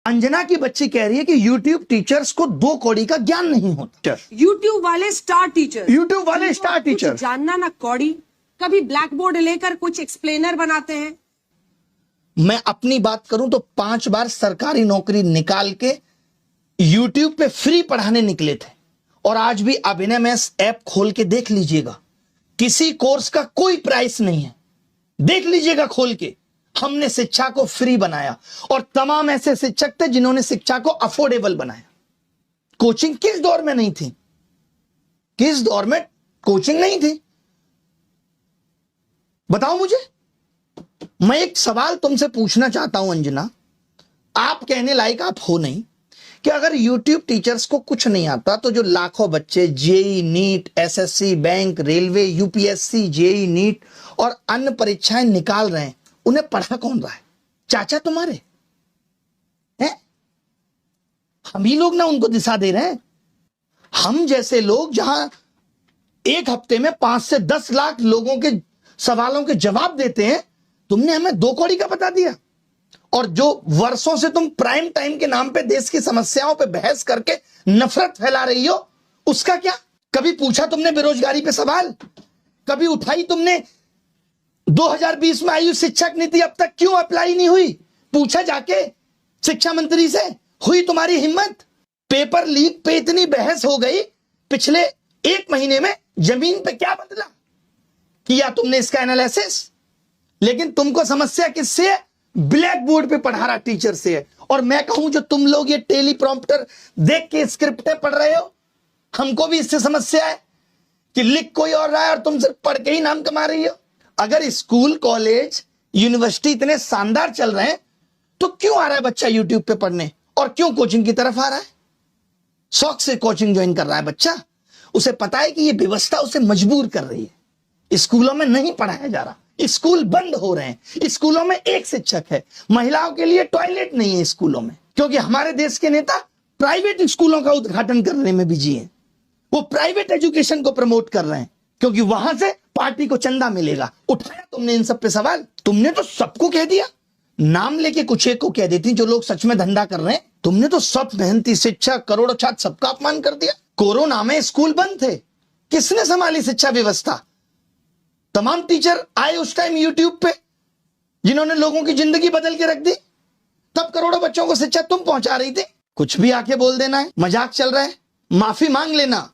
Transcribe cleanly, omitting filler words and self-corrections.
अंजना की बच्ची कह रही है कि YouTube टीचर्स को 2 कौड़ी का ज्ञान नहीं होता। YouTube वाले स्टार टीचर, YouTube वाले स्टार टीचर जानना ना कौड़ी, कभी ब्लैक बोर्ड लेकर कुछ एक्सप्लेनर बनाते हैं। मैं अपनी बात करूं तो 5 बार सरकारी नौकरी निकाल के YouTube पे फ्री पढ़ाने निकले थे, और आज भी अभिनय मैथ्स ऐप खोल के देख लीजिएगा, किसी कोर्स का कोई प्राइस नहीं है। देख लीजिएगा खोल के, हमने शिक्षा को फ्री बनाया, और तमाम ऐसे शिक्षक थे जिन्होंने शिक्षा को अफोर्डेबल बनाया। कोचिंग किस दौर में नहीं थी? किस दौर में कोचिंग नहीं थी? बताओ मुझे। मैं एक सवाल तुमसे पूछना चाहता हूं अंजना, आप कहने लायक आप हो नहीं, कि अगर YouTube टीचर्स को कुछ नहीं आता तो जो लाखों बच्चे JEE, NEET, SSC, bank, railway, UPSC, JEE, NEET और अन्य परीक्षाएं निकाल रहे हैं, उन्हें पढ़ा कौन रहा है? चाचा तुम्हारे हैं? हम ही लोग ना उनको दिशा दे रहे हैं। हम जैसे लोग जहां एक हफ्ते में 5 से 10 लाख लोगों के सवालों के जवाब देते हैं, तुमने हमें 2 कौड़ी का बता दिया। और जो वर्षों से तुम प्राइम टाइम के नाम पे देश की समस्याओं पे बहस करके नफरत फैला रही हो, उसका क्या? कभी पूछा तुमने बेरोजगारी पे सवाल? कभी उठाई तुमने 2020 में आयु शिक्षक नीति अब तक क्यों अप्लाई नहीं हुई? पूछा जाके शिक्षा मंत्री से? हुई तुम्हारी हिम्मत? पेपर लीक पे इतनी बहस हो गई, पिछले 1 महीने में जमीन पे क्या बदला? किया तुमने इसका एनालिसिस? लेकिन तुमको समस्या किससे है? ब्लैक बोर्ड पे पढ़ा रहा टीचर से है। और मैं कहूं जो तुम लोग ये टेलीप्रॉम्प्टर देख के स्क्रिप्टें पढ़ रहे हो, हमको भी इससे समस्या है कि लिख कोई और रहा है और तुम सिर्फ पढ़ के ही नाम कमा रही हो। अगर स्कूल, कॉलेज, यूनिवर्सिटी इतने शानदार चल रहे हैं तो क्यों आ रहा है बच्चा यूट्यूब पे पढ़ने, और क्यों कोचिंग की तरफ आ रहा है? शौक से कोचिंग ज्वाइन कर रहा है बच्चा, उसे पता है कि ये व्यवस्था उसे मजबूर कर रही है। स्कूलों में नहीं पढ़ाया जा रहा, स्कूल बंद हो रहे हैं, स्कूलों में एक शिक्षक है, महिलाओं के लिए टॉयलेट नहीं है स्कूलों में, क्योंकि हमारे देश के नेता प्राइवेट स्कूलों का उद्घाटन करने में बिजी हैं। वो प्राइवेट एजुकेशन को प्रमोट कर रहे हैं क्योंकि वहां से पार्टी को चंदा मिलेगा। उठाया तुमने इन सब पे सवाल? तुमने तो सबको कह दिया, नाम लेके कुछ एक को कह देती जो लोग सच में धंधा कर रहे हैं। तुमने तो सब मेहनती शिक्षक, करोड़ों छात्र, सबका अपमान कर दिया। कोरोना में स्कूल बंद थे, किसने संभाली शिक्षा व्यवस्था? तमाम टीचर आए उस टाइम यूट्यूब पे, जिन्होंने लोगों की जिंदगी बदल के रख दी। तब करोड़ों बच्चों को शिक्षा तुम पहुंचा रही थी। कुछ भी आके बोल देना है, मजाक चल रहा है, माफी मांग लेना।